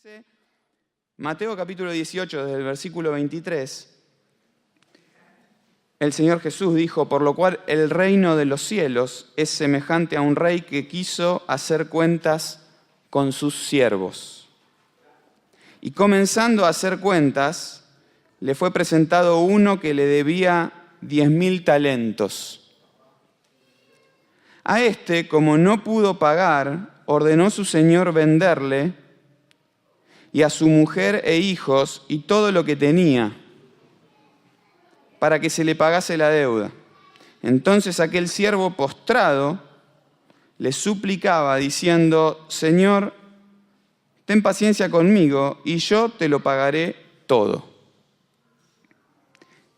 Dice Mateo capítulo 18, desde el versículo 23, el Señor Jesús dijo: por lo cual el reino de los cielos es semejante a un rey que quiso hacer cuentas con sus siervos. Y comenzando a hacer cuentas, le fue presentado uno que le debía 10.000 talentos. A este, como no pudo pagar, ordenó su señor venderle y a su mujer e hijos y todo lo que tenía, para que se le pagase la deuda. Entonces aquel siervo postrado le suplicaba diciendo: Señor, ten paciencia conmigo y yo te lo pagaré todo.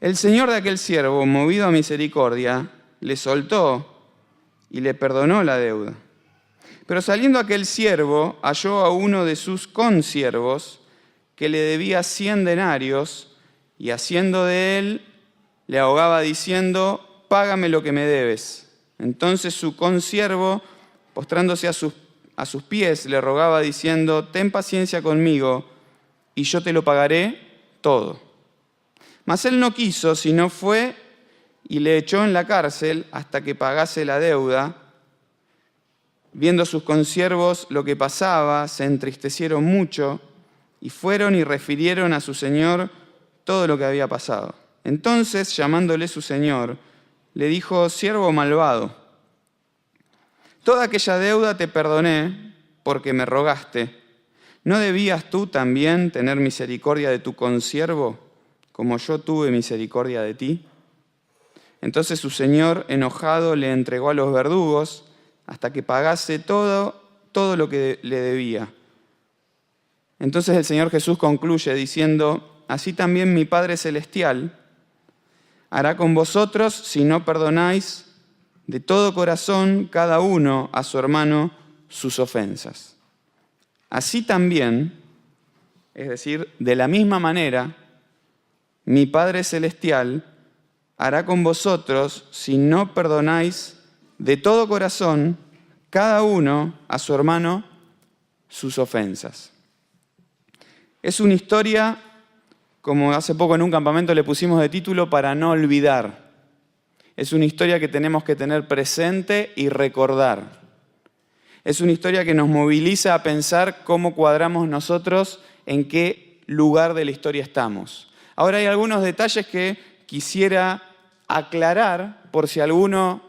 El señor de aquel siervo, movido a misericordia, le soltó y le perdonó la deuda. Pero saliendo aquel siervo, halló a uno de sus consiervos que le debía 100 denarios y haciendo de él, le ahogaba diciendo: págame lo que me debes. Entonces su consiervo, postrándose a sus pies, le rogaba diciendo: ten paciencia conmigo y yo te lo pagaré todo. Mas él no quiso, sino fue y le echó en la cárcel hasta que pagase la deuda. Viendo sus consiervos lo que pasaba, se entristecieron mucho y fueron y refirieron a su señor todo lo que había pasado. Entonces, llamándole su señor, le dijo: siervo malvado, toda aquella deuda te perdoné porque me rogaste. ¿No debías tú también tener misericordia de tu consiervo, como yo tuve misericordia de ti? Entonces su señor, enojado, le entregó a los verdugos hasta que pagase todo lo que le debía. Entonces el Señor Jesús concluye diciendo: así también mi Padre Celestial hará con vosotros si no perdonáis de todo corazón cada uno a su hermano sus ofensas. Así también, es decir, de la misma manera, mi Padre Celestial hará con vosotros si no perdonáis de todo corazón cada uno a su hermano sus ofensas. Es una historia, como hace poco en un campamento le pusimos de título, para no olvidar. Es una historia que tenemos que tener presente y recordar. Es una historia que nos moviliza a pensar cómo cuadramos nosotros, en qué lugar de la historia estamos. Ahora hay algunos detalles que quisiera aclarar por si alguno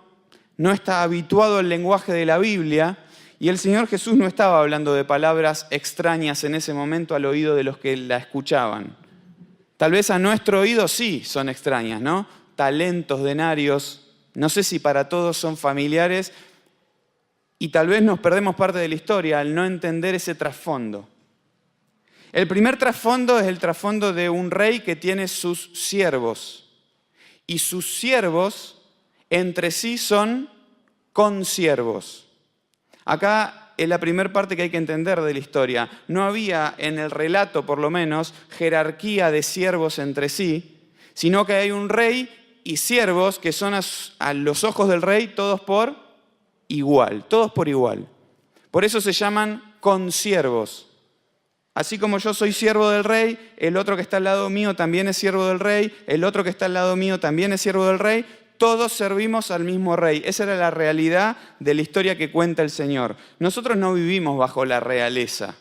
no está habituado al lenguaje de la Biblia, y el Señor Jesús no estaba hablando de palabras extrañas en ese momento al oído de los que la escuchaban. Tal vez a nuestro oído sí son extrañas, ¿no? Talentos, denarios, no sé si para todos son familiares, y tal vez nos perdemos parte de la historia al no entender ese trasfondo. El primer trasfondo es el trasfondo de un rey que tiene sus siervos, y sus siervos entre sí son consiervos. Acá es la primera parte que hay que entender de la historia. No había en el relato, por lo menos, jerarquía de siervos entre sí, sino que hay un rey y siervos que son a los ojos del rey todos por igual, todos por igual. Por eso se llaman consiervos. Así como yo soy siervo del rey, el otro que está al lado mío también es siervo del rey, el otro que está al lado mío también es siervo del rey. Todos servimos al mismo rey. Esa era la realidad de la historia que cuenta el Señor. Nosotros no vivimos bajo la realeza.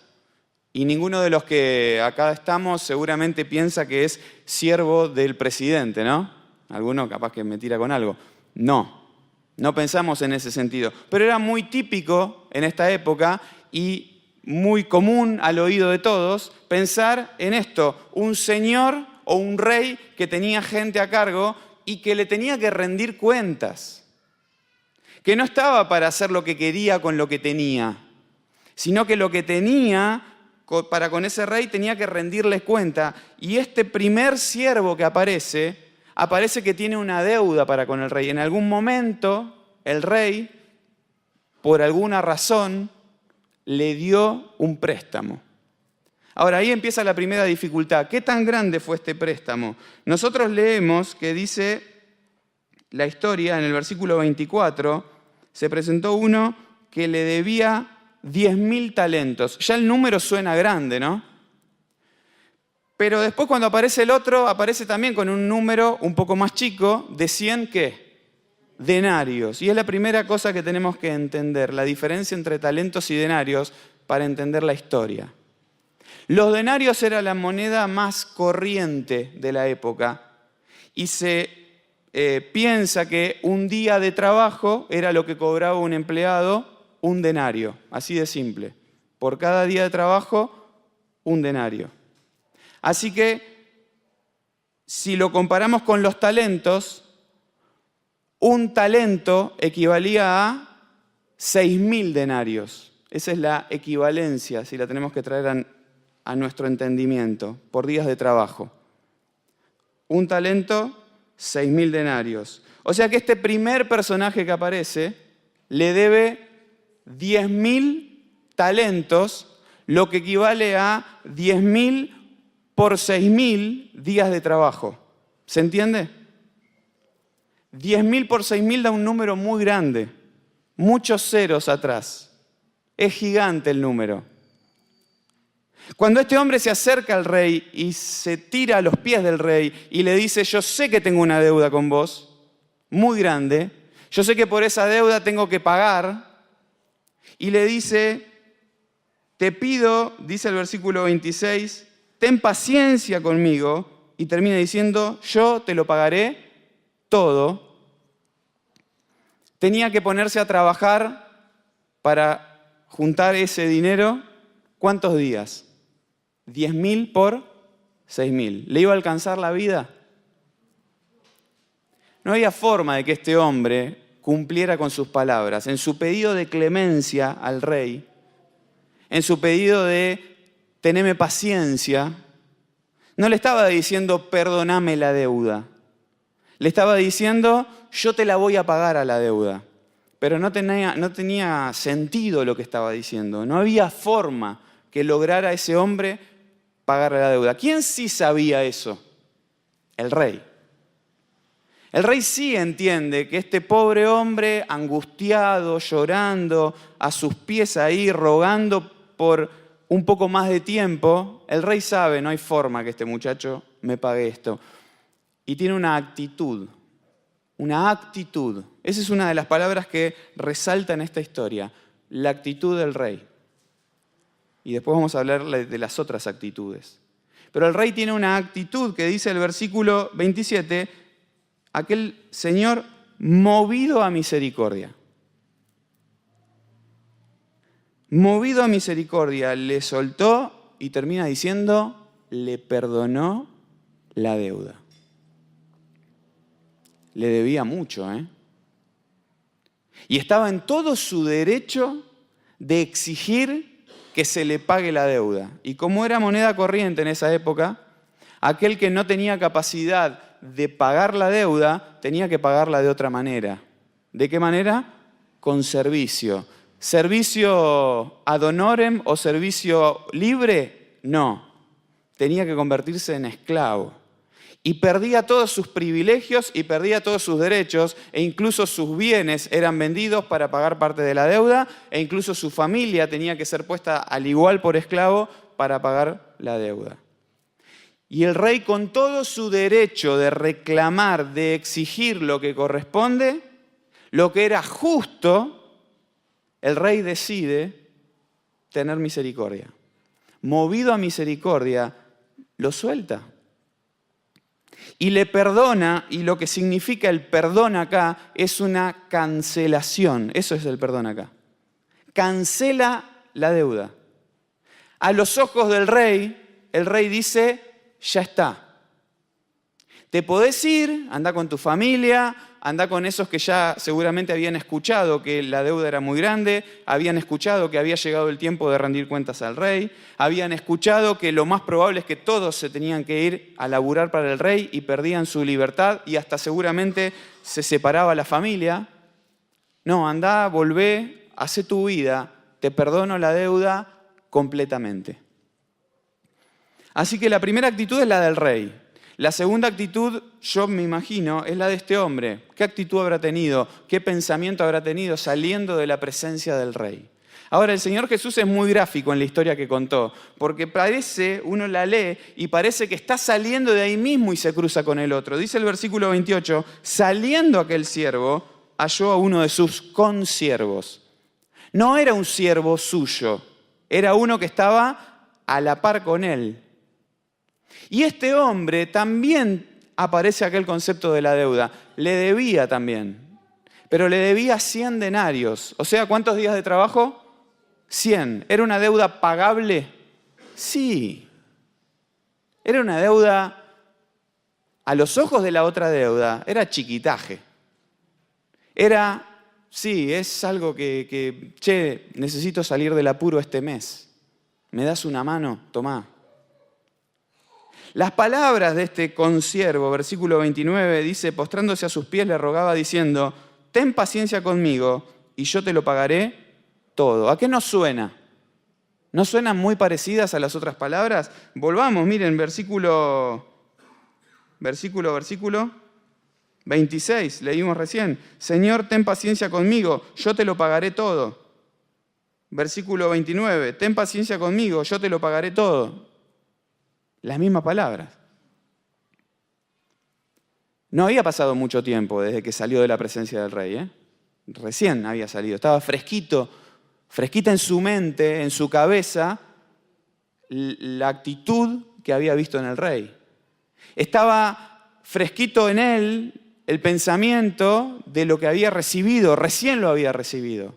Y ninguno de los que acá estamos seguramente piensa que es siervo del presidente, ¿no? Alguno capaz que me tira con algo. No pensamos en ese sentido. Pero era muy típico en esta época y muy común al oído de todos pensar en esto: un señor o un rey que tenía gente a cargo y que le tenía que rendir cuentas, que no estaba para hacer lo que quería con lo que tenía, sino que lo que tenía para con ese rey tenía que rendirle cuenta. Y este primer siervo que aparece que tiene una deuda para con el rey. En algún momento el rey, por alguna razón, le dio un préstamo. Ahora, ahí empieza la primera dificultad. ¿Qué tan grande fue este préstamo? Nosotros leemos que dice la historia en el versículo 24, se presentó uno que le debía 10.000 talentos. Ya el número suena grande, ¿no? Pero después cuando aparece el otro, aparece también con un número un poco más chico de 100, ¿qué? Denarios. Y es la primera cosa que tenemos que entender, la diferencia entre talentos y denarios para entender la historia. Los denarios era la moneda más corriente de la época y se piensa que un día de trabajo era lo que cobraba un empleado, un denario, así de simple. Por cada día de trabajo, un denario. Así que, si lo comparamos con los talentos, un talento equivalía a 6.000 denarios. Esa es la equivalencia, si la tenemos que traer a nuestro entendimiento, por días de trabajo. Un talento, 6.000 denarios. O sea que este primer personaje que aparece le debe 10.000 talentos, lo que equivale a 10.000 por 6.000 días de trabajo. ¿Se entiende? 10.000 por 6.000 da un número muy grande, muchos ceros atrás. Es gigante el número. Cuando este hombre se acerca al rey y se tira a los pies del rey y le dice, yo sé que tengo una deuda con vos, muy grande, yo sé que por esa deuda tengo que pagar, y le dice, te pido, dice el versículo 26, ten paciencia conmigo, y termina diciendo, yo te lo pagaré todo. Tenía que ponerse a trabajar para juntar ese dinero, ¿cuántos días? 10.000 por 6.000. ¿Le iba a alcanzar la vida? No había forma de que este hombre cumpliera con sus palabras. En su pedido de clemencia al rey, en su pedido de teneme paciencia, no le estaba diciendo perdoname la deuda. Le estaba diciendo yo te la voy a pagar a la deuda. Pero no tenía sentido lo que estaba diciendo. No había forma que lograra ese hombre pagarle la deuda. ¿Quién sí sabía eso? El rey. El rey sí entiende que este pobre hombre angustiado, llorando, a sus pies ahí, rogando por un poco más de tiempo, el rey sabe, no hay forma que este muchacho me pague esto. Y tiene una actitud. Una actitud. Esa es una de las palabras que resalta en esta historia. La actitud del rey. Y después vamos a hablar de las otras actitudes. Pero el rey tiene una actitud que dice el versículo 27, aquel señor movido a misericordia. Movido a misericordia, le soltó y termina diciendo, le perdonó la deuda. Le debía mucho, ¿eh? Y estaba en todo su derecho de exigir que se le pague la deuda. Y como era moneda corriente en esa época, aquel que no tenía capacidad de pagar la deuda, tenía que pagarla de otra manera. ¿De qué manera? Con servicio. ¿Servicio ad honorem o servicio libre? No. Tenía que convertirse en esclavo. Y perdía todos sus privilegios y perdía todos sus derechos, e incluso sus bienes eran vendidos para pagar parte de la deuda, e incluso su familia tenía que ser puesta al igual por esclavo para pagar la deuda. Y el rey, con todo su derecho de reclamar, de exigir lo que corresponde, lo que era justo, el rey decide tener misericordia. Movido a misericordia, lo suelta. Y le perdona, y lo que significa el perdón acá es una cancelación. Eso es el perdón acá. Cancela la deuda. A los ojos del rey, el rey dice, ya está. Te podés ir, anda con tu familia, anda con esos que ya seguramente habían escuchado que la deuda era muy grande, habían escuchado que había llegado el tiempo de rendir cuentas al rey, habían escuchado que lo más probable es que todos se tenían que ir a laburar para el rey y perdían su libertad y hasta seguramente se separaba la familia. No, anda, volvé, hacé tu vida, te perdono la deuda completamente. Así que la primera actitud es la del rey. La segunda actitud, yo me imagino, es la de este hombre. ¿Qué actitud habrá tenido? ¿Qué pensamiento habrá tenido saliendo de la presencia del rey? Ahora, el Señor Jesús es muy gráfico en la historia que contó, porque uno la lee y parece que está saliendo de ahí mismo y se cruza con el otro. Dice el versículo 28, saliendo aquel siervo, halló a uno de sus consiervos. No era un siervo suyo, era uno que estaba a la par con él. Y este hombre también aparece aquel concepto de la deuda. Le debía también, pero le debía 100 denarios. O sea, ¿cuántos días de trabajo? 100. ¿Era una deuda pagable? Sí. Era una deuda, a los ojos de la otra deuda, era chiquitaje. Sí, es algo che, necesito salir del apuro este mes. ¿Me das una mano? Tomá. Las palabras de este consiervo, versículo 29, dice, postrándose a sus pies le rogaba diciendo, ten paciencia conmigo y yo te lo pagaré todo. ¿A qué nos suena? ¿No suenan muy parecidas a las otras palabras? Volvamos, miren, versículo 26, leímos recién. Señor, ten paciencia conmigo, yo te lo pagaré todo. Versículo 29, ten paciencia conmigo, yo te lo pagaré todo. Las mismas palabras. No había pasado mucho tiempo desde que salió de la presencia del rey, Recién había salido, estaba fresquita en su mente, en su cabeza, la actitud que había visto en el rey. Estaba fresquito en él el pensamiento de lo que había recibido, recién lo había recibido.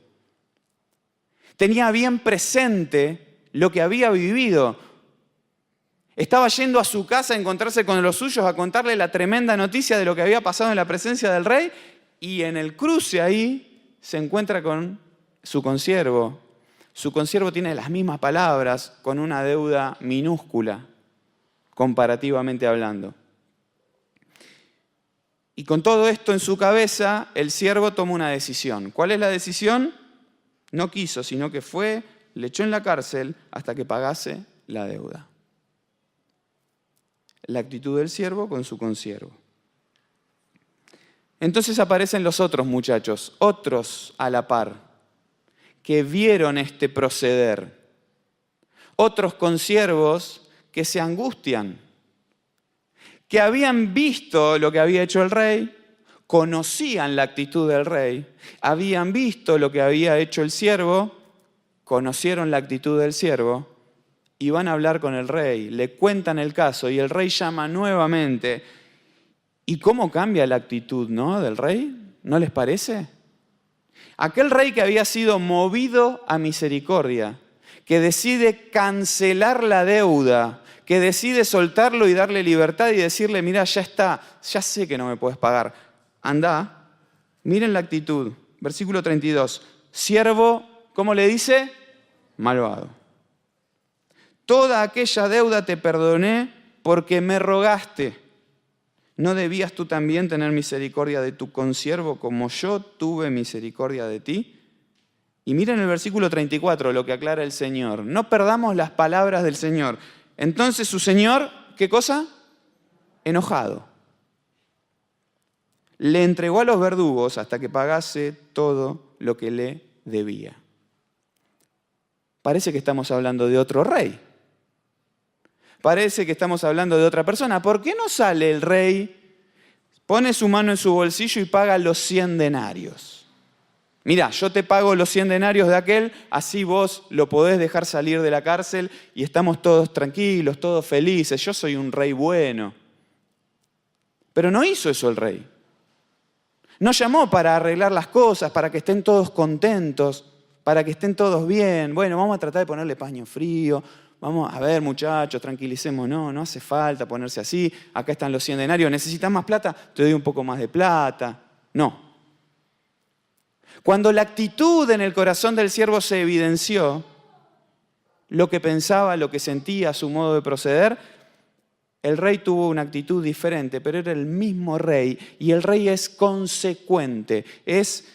Tenía bien presente lo que había vivido. Estaba yendo a su casa a encontrarse con los suyos, a contarle la tremenda noticia de lo que había pasado en la presencia del rey, y en el cruce ahí se encuentra con su consiervo. Su consiervo tiene las mismas palabras, con una deuda minúscula, comparativamente hablando. Y con todo esto en su cabeza, el siervo toma una decisión. ¿Cuál es la decisión? No quiso, sino que fue, le echó en la cárcel hasta que pagase la deuda. La actitud del siervo con su consiervo. Entonces aparecen los otros muchachos, otros a la par, que vieron este proceder. Otros consiervos que se angustian, que habían visto lo que había hecho el rey, conocían la actitud del rey, habían visto lo que había hecho el siervo, conocieron la actitud del siervo, y van a hablar con el rey, le cuentan el caso y el rey llama nuevamente. ¿Y cómo cambia la actitud, del rey? ¿No les parece? Aquel rey que había sido movido a misericordia, que decide cancelar la deuda, que decide soltarlo y darle libertad y decirle, mira, ya está, ya sé que no me puedes pagar, andá. Miren la actitud, versículo 32, siervo, ¿cómo le dice? Malvado. Toda aquella deuda te perdoné porque me rogaste. ¿No debías tú también tener misericordia de tu consiervo como yo tuve misericordia de ti? Y miren el versículo 34, lo que aclara el Señor. No perdamos las palabras del Señor. Entonces su Señor, ¿qué cosa? Enojado. Le entregó a los verdugos hasta que pagase todo lo que le debía. Parece que estamos hablando de otro rey. Parece que estamos hablando de otra persona. ¿Por qué no sale el rey, pone su mano en su bolsillo y paga los 100 denarios? Mirá, yo te pago los 100 denarios de aquel, así vos lo podés dejar salir de la cárcel y estamos todos tranquilos, todos felices. Yo soy un rey bueno. Pero no hizo eso el rey. No llamó para arreglar las cosas, para que estén todos contentos, para que estén todos bien. Bueno, vamos a tratar de ponerle paño frío. Vamos a ver, muchachos, tranquilicemos, no hace falta ponerse así. Acá están los 100 denarios. ¿Necesitas más plata? Te doy un poco más de plata. No. Cuando la actitud en el corazón del siervo se evidenció, lo que pensaba, lo que sentía, su modo de proceder, el rey tuvo una actitud diferente, pero era el mismo rey. Y el rey es consecuente, es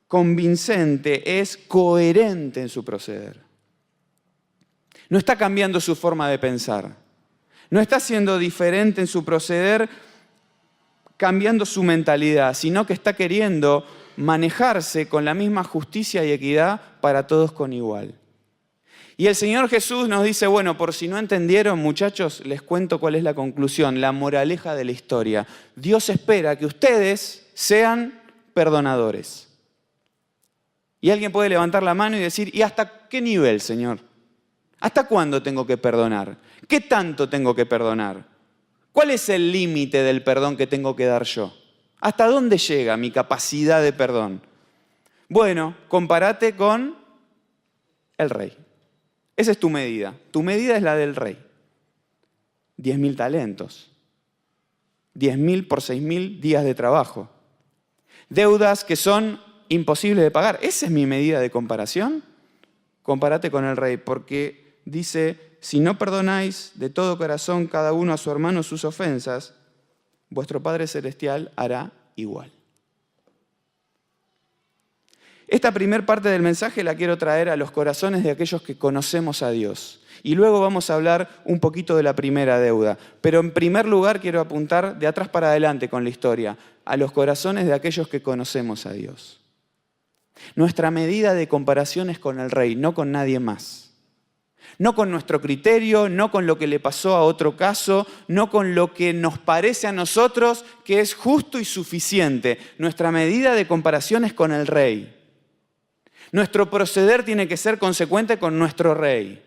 convincente, es coherente en su proceder. No está cambiando su forma de pensar. No está siendo diferente en su proceder, cambiando su mentalidad, sino que está queriendo manejarse con la misma justicia y equidad para todos con igual. Y el Señor Jesús nos dice, bueno, por si no entendieron, muchachos, les cuento cuál es la conclusión, la moraleja de la historia. Dios espera que ustedes sean perdonadores. Y alguien puede levantar la mano y decir, ¿y hasta qué nivel, Señor? ¿Hasta cuándo tengo que perdonar? ¿Qué tanto tengo que perdonar? ¿Cuál es el límite del perdón que tengo que dar yo? ¿Hasta dónde llega mi capacidad de perdón? Bueno, compárate con el rey. Esa es tu medida. Tu medida es la del rey. 10.000 talentos. 10.000 por 6.000 días de trabajo. Deudas que son imposibles de pagar. ¿Esa es mi medida de comparación? Compárate con el rey, porque dice, si no perdonáis de todo corazón cada uno a su hermano sus ofensas, vuestro Padre Celestial hará igual. Esta primera parte del mensaje la quiero traer a los corazones de aquellos que conocemos a Dios. Y luego vamos a hablar un poquito de la primera deuda. Pero en primer lugar quiero apuntar de atrás para adelante con la historia, a los corazones de aquellos que conocemos a Dios. Nuestra medida de comparación es con el Rey, no con nadie más. No con nuestro criterio, no con lo que le pasó a otro caso, no con lo que nos parece a nosotros que es justo y suficiente. Nuestra medida de comparación es con el Rey. Nuestro proceder tiene que ser consecuente con nuestro Rey.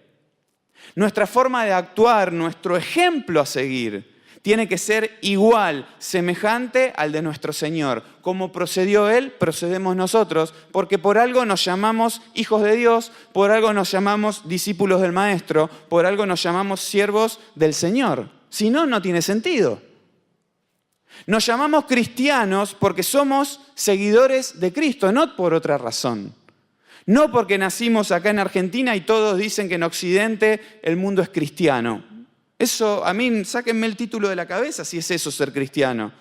Nuestra forma de actuar, nuestro ejemplo a seguir, tiene que ser igual, semejante al de nuestro Señor. Como procedió Él, procedemos nosotros, porque por algo nos llamamos hijos de Dios, por algo nos llamamos discípulos del Maestro, por algo nos llamamos siervos del Señor. Si no, no tiene sentido. Nos llamamos cristianos porque somos seguidores de Cristo, no por otra razón. No porque nacimos acá en Argentina y todos dicen que en Occidente el mundo es cristiano. Eso, a mí, sáquenme el título de la cabeza si es eso ser cristiano.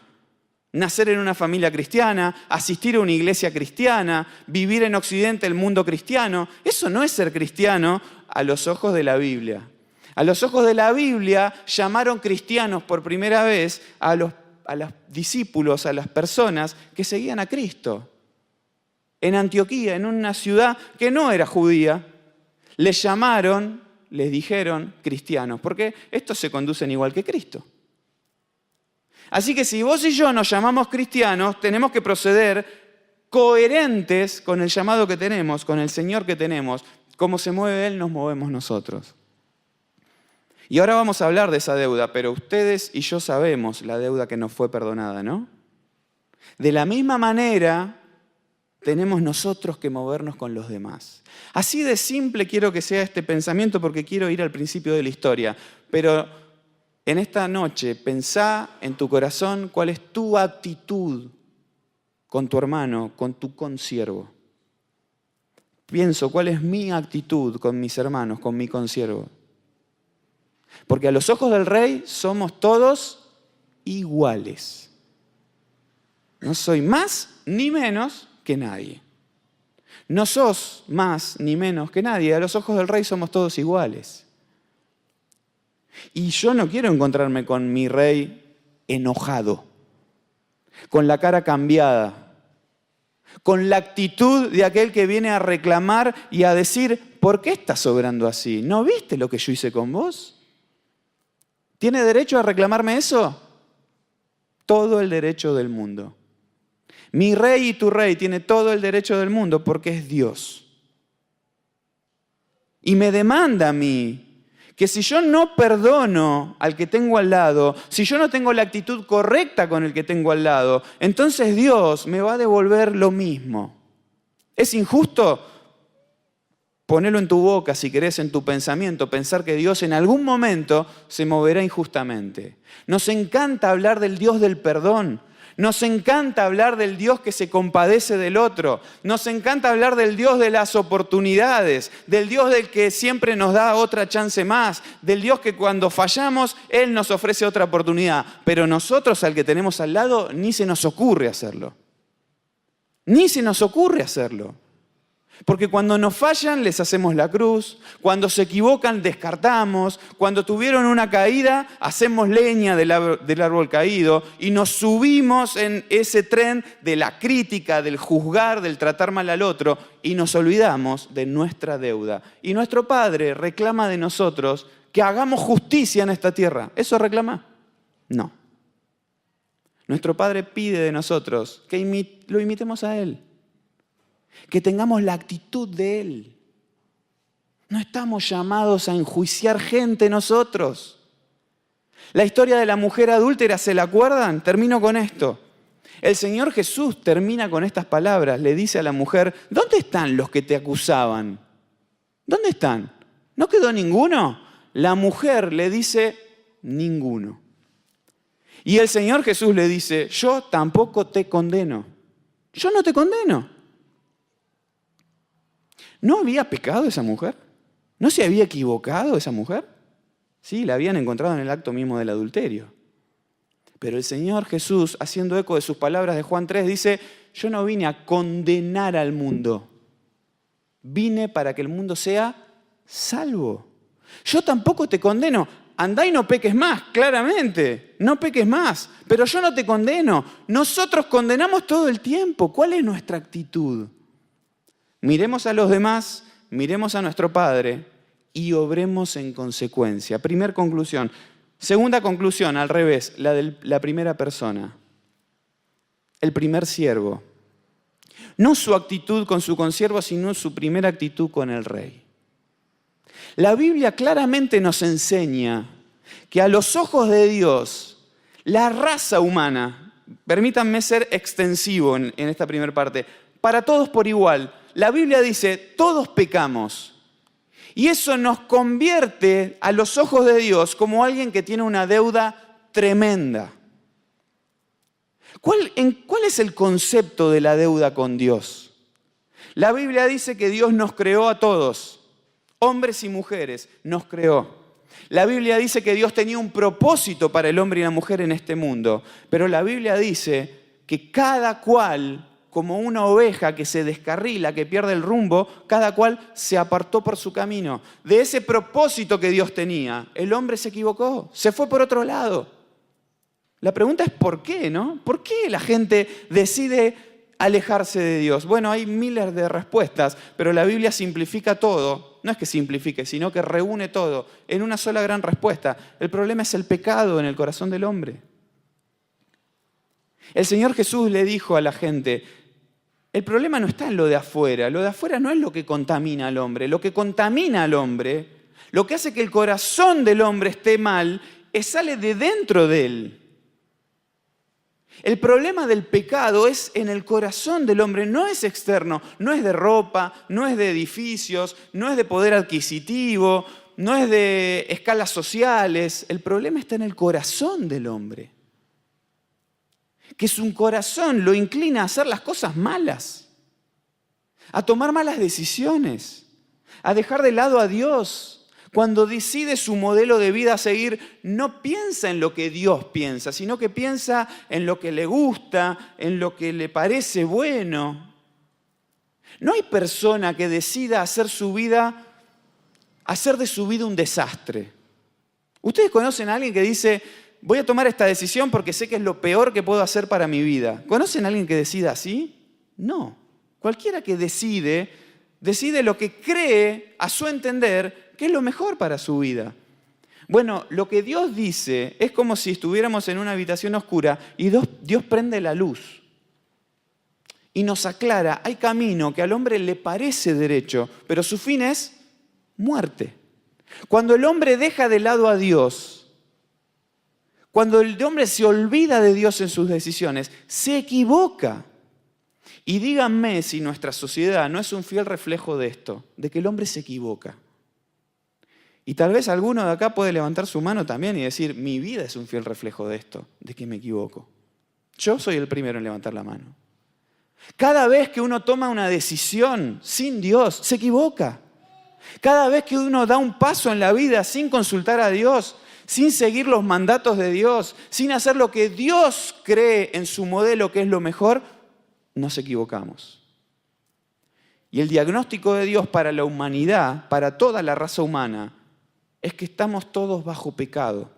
Nacer en una familia cristiana, asistir a una iglesia cristiana, vivir en Occidente el mundo cristiano. Eso no es ser cristiano a los ojos de la Biblia. A los ojos de la Biblia llamaron cristianos por primera vez a los discípulos, a las personas que seguían a Cristo. En Antioquía, en una ciudad que no era judía, les llamaron, les dijeron cristianos, porque estos se conducen igual que Cristo. Así que si vos y yo nos llamamos cristianos, tenemos que proceder coherentes con el llamado que tenemos, con el Señor que tenemos. Como se mueve Él, nos movemos nosotros. Y ahora vamos a hablar de esa deuda, pero ustedes y yo sabemos la deuda que nos fue perdonada, ¿no? De la misma manera, tenemos nosotros que movernos con los demás. Así de simple quiero que sea este pensamiento porque quiero ir al principio de la historia. Pero en esta noche pensá en tu corazón cuál es tu actitud con tu hermano, con tu consiervo. Pienso cuál es mi actitud con mis hermanos, con mi consiervo. Porque a los ojos del Rey somos todos iguales. No soy más ni menos que nadie. No sos más ni menos que nadie. A los ojos del Rey somos todos iguales. Y yo no quiero encontrarme con mi Rey enojado, con la cara cambiada, con la actitud de aquel que viene a reclamar y a decir, ¿por qué estás obrando así? ¿No viste lo que yo hice con vos? ¿Tiene derecho a reclamarme eso? Todo el derecho del mundo. Mi Rey y tu Rey tiene todo el derecho del mundo porque es Dios. Y me demanda a mí que si yo no perdono al que tengo al lado, si yo no tengo la actitud correcta con el que tengo al lado, entonces Dios me va a devolver lo mismo. ¿Es injusto? Ponelo en tu boca, si querés, en tu pensamiento, pensar que Dios en algún momento se moverá injustamente. Nos encanta hablar del Dios del perdón. Nos encanta hablar del Dios que se compadece del otro. Nos encanta hablar del Dios de las oportunidades, del Dios del que siempre nos da otra chance más, del Dios que cuando fallamos, Él nos ofrece otra oportunidad. Pero nosotros, al que tenemos al lado, ni se nos ocurre hacerlo. Ni se nos ocurre hacerlo. Porque cuando nos fallan, les hacemos la cruz. Cuando se equivocan, descartamos. Cuando tuvieron una caída, hacemos leña del árbol caído y nos subimos en ese tren de la crítica, del juzgar, del tratar mal al otro y nos olvidamos de nuestra deuda. Y nuestro Padre reclama de nosotros que hagamos justicia en esta tierra. ¿Eso reclama? No. Nuestro Padre pide de nosotros que lo imitemos a Él. Que tengamos la actitud de Él. No estamos llamados a enjuiciar gente nosotros. La historia de la mujer adúltera, ¿se la acuerdan? Termino con esto. El Señor Jesús termina con estas palabras. Le dice a la mujer, ¿dónde están los que te acusaban? ¿Dónde están? ¿No quedó ninguno? La mujer le dice, ninguno. Y el Señor Jesús le dice, yo tampoco te condeno. Yo no te condeno. ¿No había pecado esa mujer? ¿No se había equivocado esa mujer? Sí, la habían encontrado en el acto mismo del adulterio. Pero el Señor Jesús, haciendo eco de sus palabras de Juan 3, dice, yo no vine a condenar al mundo. Vine para que el mundo sea salvo. Yo tampoco te condeno. Andá y no peques más, claramente. No peques más. Pero yo no te condeno. Nosotros condenamos todo el tiempo. ¿Cuál es nuestra actitud? Miremos a los demás, miremos a nuestro Padre y obremos en consecuencia. Primera conclusión. Segunda conclusión, al revés, la de la primera persona. El primer siervo. No su actitud con su consiervo, sino su primera actitud con el rey. La Biblia claramente nos enseña que a los ojos de Dios, la raza humana, permítanme ser extensivo en esta primera parte, para todos por igual. La Biblia dice, todos pecamos. Y eso nos convierte a los ojos de Dios como alguien que tiene una deuda tremenda. ¿Cuál es el concepto de la deuda con Dios? La Biblia dice que Dios nos creó a todos, hombres y mujeres, nos creó. La Biblia dice que Dios tenía un propósito para el hombre y la mujer en este mundo, pero la Biblia dice que cada cual, como una oveja que se descarrila, que pierde el rumbo, cada cual se apartó por su camino. De ese propósito que Dios tenía, el hombre se equivocó, se fue por otro lado. La pregunta es ¿por qué, no? ¿Por qué la gente decide alejarse de Dios? Bueno, hay miles de respuestas, pero la Biblia simplifica todo. No es que simplifique, sino que reúne todo en una sola gran respuesta. El problema es el pecado en el corazón del hombre. El Señor Jesús le dijo a la gente, el problema no está en lo de afuera no es lo que contamina al hombre. Lo que contamina al hombre, lo que hace que el corazón del hombre esté mal, sale de dentro de él. El problema del pecado es en el corazón del hombre, no es externo, no es de ropa, no es de edificios, no es de poder adquisitivo, no es de escalas sociales. El problema está en el corazón del hombre. Que su corazón lo inclina a hacer las cosas malas, a tomar malas decisiones, a dejar de lado a Dios. Cuando decide su modelo de vida a seguir, no piensa en lo que Dios piensa, sino que piensa en lo que le gusta, en lo que le parece bueno. No hay persona que decida hacer de su vida un desastre. ¿Ustedes conocen a alguien que dice, voy a tomar esta decisión porque sé que es lo peor que puedo hacer para mi vida? ¿Conocen a alguien que decida así? No. Cualquiera que decide lo que cree, a su entender, que es lo mejor para su vida. Bueno, lo que Dios dice es como si estuviéramos en una habitación oscura y Dios prende la luz y nos aclara, hay camino que al hombre le parece derecho, pero su fin es muerte. Cuando el hombre deja de lado a Dios, cuando el hombre se olvida de Dios en sus decisiones, se equivoca. Y díganme si nuestra sociedad no es un fiel reflejo de esto, de que el hombre se equivoca. Y tal vez alguno de acá puede levantar su mano también y decir, mi vida es un fiel reflejo de esto, de que me equivoco. Yo soy el primero en levantar la mano. Cada vez que uno toma una decisión sin Dios, se equivoca. Cada vez que uno da un paso en la vida sin consultar a Dios, sin seguir los mandatos de Dios, sin hacer lo que Dios cree en su modelo que es lo mejor, nos equivocamos. Y el diagnóstico de Dios para la humanidad, para toda la raza humana, es que estamos todos bajo pecado.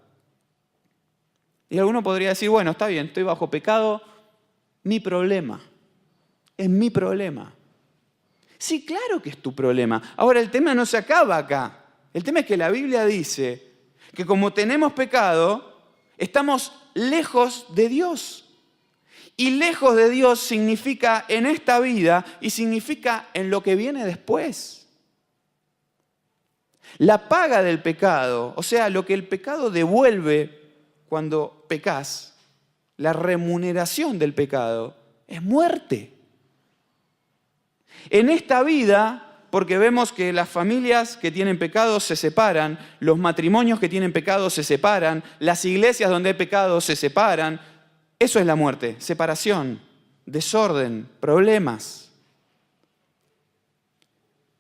Y alguno podría decir, bueno, está bien, estoy bajo pecado, mi problema. Es mi problema. Sí, claro que es tu problema. Ahora, el tema no se acaba acá. El tema es que la Biblia dice que como tenemos pecado, estamos lejos de Dios. Y lejos de Dios significa en esta vida y significa en lo que viene después. La paga del pecado, o sea, lo que el pecado devuelve cuando pecas, la remuneración del pecado es muerte. En esta vida, porque vemos que las familias que tienen pecado se separan, los matrimonios que tienen pecado se separan, las iglesias donde hay pecado se separan. Eso es la muerte, separación, desorden, problemas.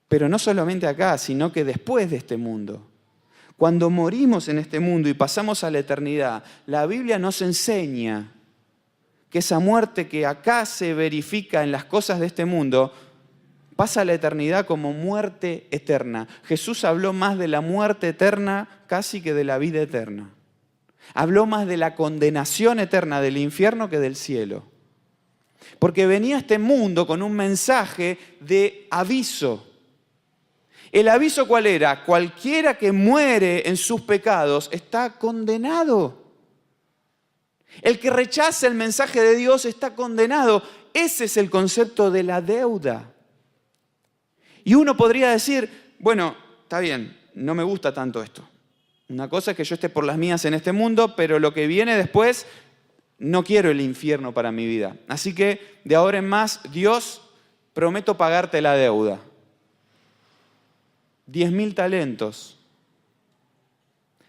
Pero no solamente acá, sino que después de este mundo. Cuando morimos en este mundo y pasamos a la eternidad, la Biblia nos enseña que esa muerte que acá se verifica en las cosas de este mundo, pasa a la eternidad como muerte eterna. Jesús habló más de la muerte eterna casi que de la vida eterna. Habló más de la condenación eterna del infierno que del cielo. Porque venía a este mundo con un mensaje de aviso. ¿El aviso cuál era? Cualquiera que muere en sus pecados está condenado. El que rechaza el mensaje de Dios está condenado. Ese es el concepto de la deuda. Y uno podría decir, bueno, está bien, no me gusta tanto esto. Una cosa es que yo esté por las mías en este mundo, pero lo que viene después, no quiero el infierno para mi vida. Así que de ahora en más, Dios, prometo pagarte la deuda. 10.000 talentos.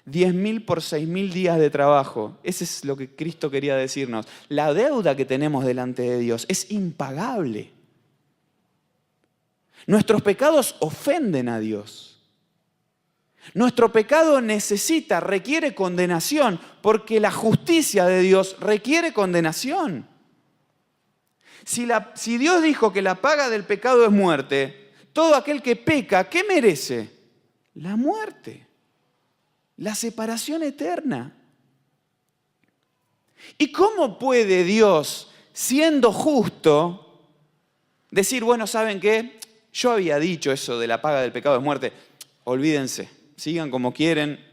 10.000 por 6.000 días de trabajo. Eso es lo que Cristo quería decirnos. La deuda que tenemos delante de Dios es impagable. Nuestros pecados ofenden a Dios. Nuestro pecado requiere condenación, porque la justicia de Dios requiere condenación. Si Dios dijo que la paga del pecado es muerte, todo aquel que peca, ¿qué merece? La muerte, la separación eterna. ¿Y cómo puede Dios, siendo justo, decir, bueno, ¿saben qué? Yo había dicho eso de la paga del pecado es muerte, olvídense. Sigan como quieren,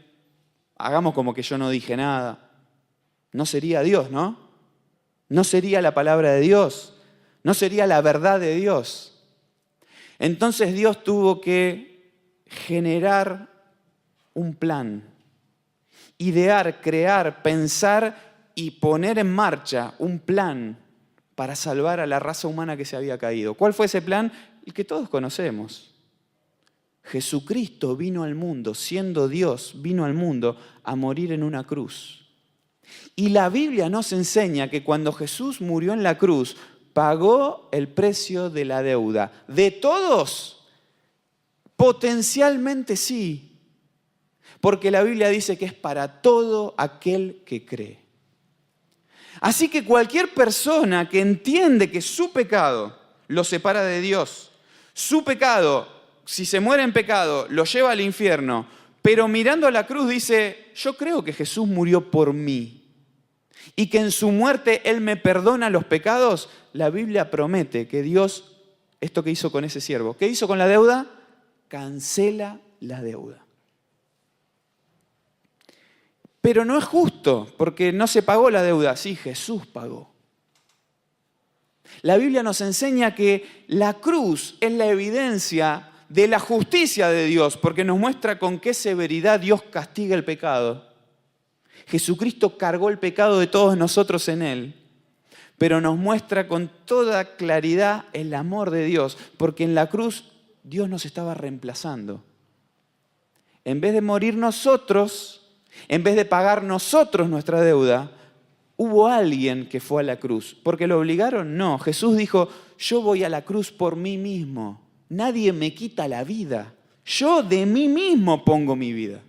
hagamos como que yo no dije nada. No sería Dios, ¿no? No sería la palabra de Dios, no sería la verdad de Dios. Entonces Dios tuvo que generar un plan, idear, crear, pensar y poner en marcha un plan para salvar a la raza humana que se había caído. ¿Cuál fue ese plan? El que todos conocemos. Jesucristo vino al mundo, siendo Dios, vino al mundo a morir en una cruz. Y la Biblia nos enseña que cuando Jesús murió en la cruz, pagó el precio de la deuda. ¿De todos? Potencialmente sí. Porque la Biblia dice que es para todo aquel que cree. Así que cualquier persona que entiende que su pecado lo separa de Dios, su pecado, si se muere en pecado, lo lleva al infierno, pero mirando a la cruz dice, yo creo que Jesús murió por mí y que en su muerte Él me perdona los pecados, la Biblia promete que Dios, esto que hizo con ese siervo, ¿qué hizo con la deuda? Cancela la deuda. Pero no es justo, porque no se pagó la deuda, sí, Jesús pagó. La Biblia nos enseña que la cruz es la evidencia de la justicia de Dios, porque nos muestra con qué severidad Dios castiga el pecado. Jesucristo cargó el pecado de todos nosotros en Él, pero nos muestra con toda claridad el amor de Dios, porque en la cruz Dios nos estaba reemplazando. En vez de morir nosotros, en vez de pagar nosotros nuestra deuda, hubo alguien que fue a la cruz. ¿Porque lo obligaron? No. Jesús dijo, yo voy a la cruz por mí mismo. Nadie me quita la vida. Yo de mí mismo pongo mi vida.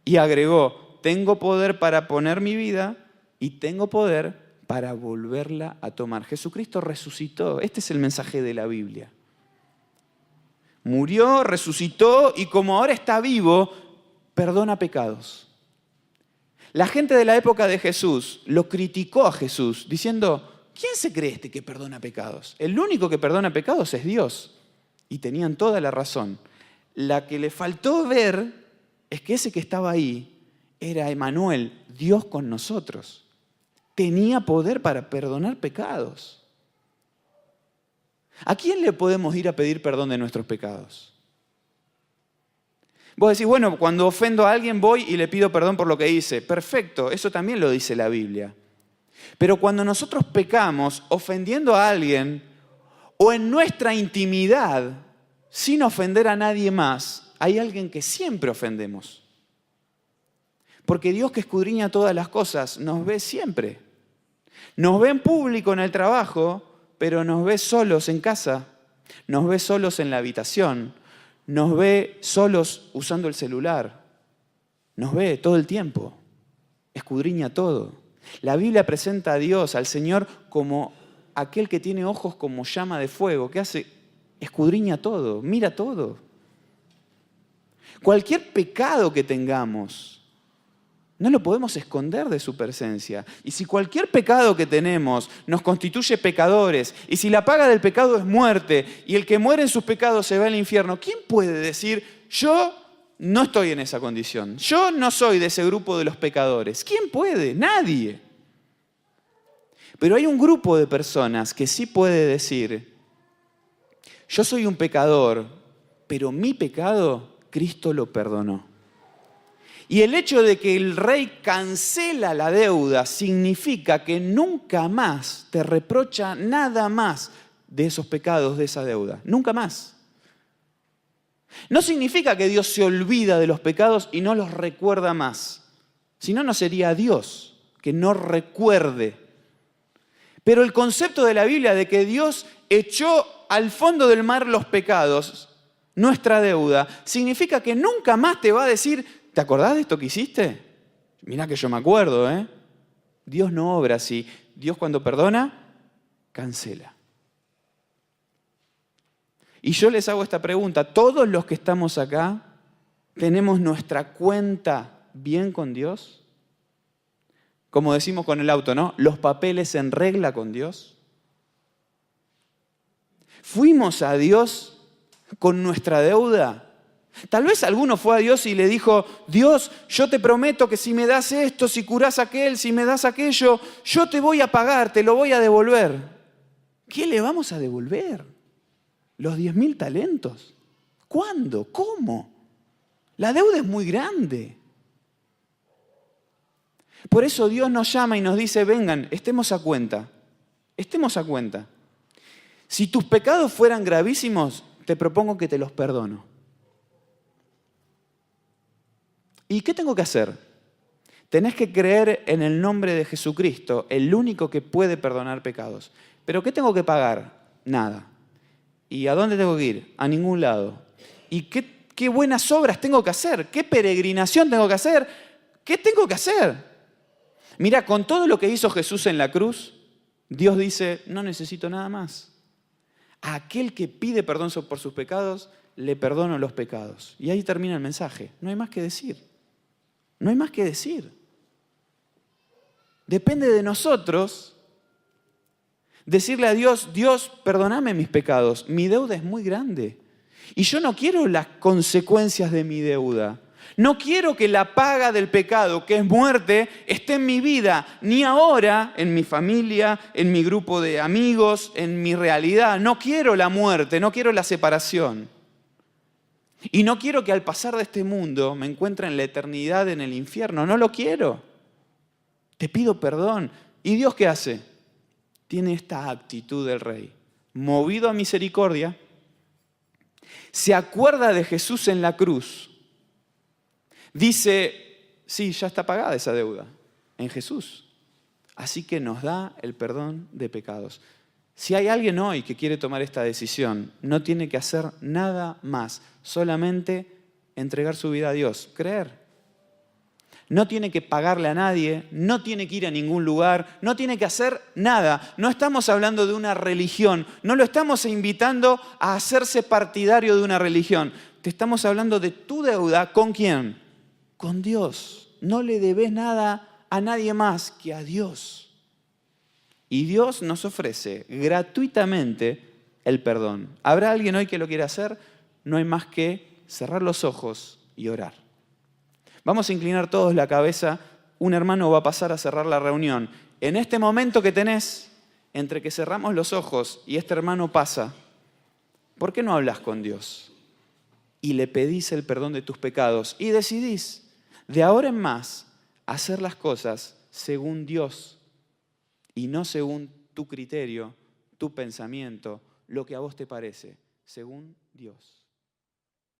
Y agregó, tengo poder para poner mi vida y tengo poder para volverla a tomar. Jesucristo resucitó. Este es el mensaje de la Biblia. Murió, resucitó y como ahora está vivo, perdona pecados. La gente de la época de Jesús lo criticó a Jesús diciendo, ¿quién se cree este que perdona pecados? El único que perdona pecados es Dios. Y tenían toda la razón. La que le faltó ver es que ese que estaba ahí era Emmanuel, Dios con nosotros. Tenía poder para perdonar pecados. ¿A quién le podemos ir a pedir perdón de nuestros pecados? Vos decís, bueno, cuando ofendo a alguien voy y le pido perdón por lo que hice. Perfecto, eso también lo dice la Biblia. Pero cuando nosotros pecamos ofendiendo a alguien o en nuestra intimidad, sin ofender a nadie más, hay alguien que siempre ofendemos. Porque Dios, que escudriña todas las cosas, nos ve siempre. Nos ve en público en el trabajo, pero nos ve solos en casa, nos ve solos en la habitación, nos ve solos usando el celular, nos ve todo el tiempo, escudriña todo. La Biblia presenta a Dios, al Señor, como aquel que tiene ojos como llama de fuego, que hace, escudriña todo, mira todo. Cualquier pecado que tengamos, no lo podemos esconder de su presencia. Y si cualquier pecado que tenemos nos constituye pecadores, y si la paga del pecado es muerte, y el que muere en sus pecados se va al infierno, ¿quién puede decir, yo no estoy en esa condición? Yo no soy de ese grupo de los pecadores. ¿Quién puede? Nadie. Pero hay un grupo de personas que sí puede decir, yo soy un pecador, pero mi pecado Cristo lo perdonó. Y el hecho de que el rey cancela la deuda significa que nunca más te reprocha nada más de esos pecados, de esa deuda. Nunca más. No significa que Dios se olvida de los pecados y no los recuerda más. Si no, no sería Dios que no recuerde. Pero el concepto de la Biblia de que Dios echó al fondo del mar los pecados, nuestra deuda, significa que nunca más te va a decir, ¿te acordás de esto que hiciste? Mirá que yo me acuerdo, ¿eh? Dios no obra así. Dios cuando perdona, cancela. Y yo les hago esta pregunta. ¿Todos los que estamos acá tenemos nuestra cuenta bien con Dios? Como decimos con el auto, ¿no? Los papeles en regla con Dios. ¿Fuimos a Dios con nuestra deuda? Tal vez alguno fue a Dios y le dijo, Dios, yo te prometo que si me das esto, si curás aquel, si me das aquello, yo te voy a pagar, te lo voy a devolver. ¿Qué le vamos a devolver? ¿Los 10.000 talentos? ¿Cuándo? ¿Cómo? La deuda es muy grande. Por eso Dios nos llama y nos dice, vengan, estemos a cuenta. Estemos a cuenta. Si tus pecados fueran gravísimos, te propongo que te los perdono. ¿Y qué tengo que hacer? Tenés que creer en el nombre de Jesucristo, el único que puede perdonar pecados. ¿Pero qué tengo que pagar? Nada. ¿Y a dónde tengo que ir? A ningún lado. ¿Y qué buenas obras tengo que hacer? ¿Qué peregrinación tengo que hacer? ¿Qué tengo que hacer? Mira, con todo lo que hizo Jesús en la cruz, Dios dice, no necesito nada más. A aquel que pide perdón por sus pecados, le perdono los pecados. Y ahí termina el mensaje. No hay más que decir. No hay más que decir. Depende de nosotros decirle a Dios, Dios, perdóname mis pecados. Mi deuda es muy grande. Y yo no quiero las consecuencias de mi deuda. No quiero que la paga del pecado, que es muerte, esté en mi vida, ni ahora, en mi familia, en mi grupo de amigos, en mi realidad. No quiero la muerte, no quiero la separación. Y no quiero que al pasar de este mundo me encuentre en la eternidad en el infierno. No lo quiero. Te pido perdón. ¿Y Dios qué hace? Tiene esta actitud del rey. Movido a misericordia, se acuerda de Jesús en la cruz. Dice, sí, ya está pagada esa deuda en Jesús. Así que nos da el perdón de pecados. Si hay alguien hoy que quiere tomar esta decisión, no tiene que hacer nada más, solamente entregar su vida a Dios, creer. No tiene que pagarle a nadie, no tiene que ir a ningún lugar, no tiene que hacer nada. No estamos hablando de una religión, no lo estamos invitando a hacerse partidario de una religión. Te estamos hablando de tu deuda, ¿con quién? Con Dios. No le debes nada a nadie más que a Dios. Y Dios nos ofrece gratuitamente el perdón. ¿Habrá alguien hoy que lo quiera hacer? No hay más que cerrar los ojos y orar. Vamos a inclinar todos la cabeza. Un hermano va a pasar a cerrar la reunión. En este momento que tenés, entre que cerramos los ojos y este hermano pasa, ¿por qué no hablas con Dios? Y le pedís el perdón de tus pecados y decidís, de ahora en más, hacer las cosas según Dios y no según tu criterio, tu pensamiento, lo que a vos te parece, según Dios.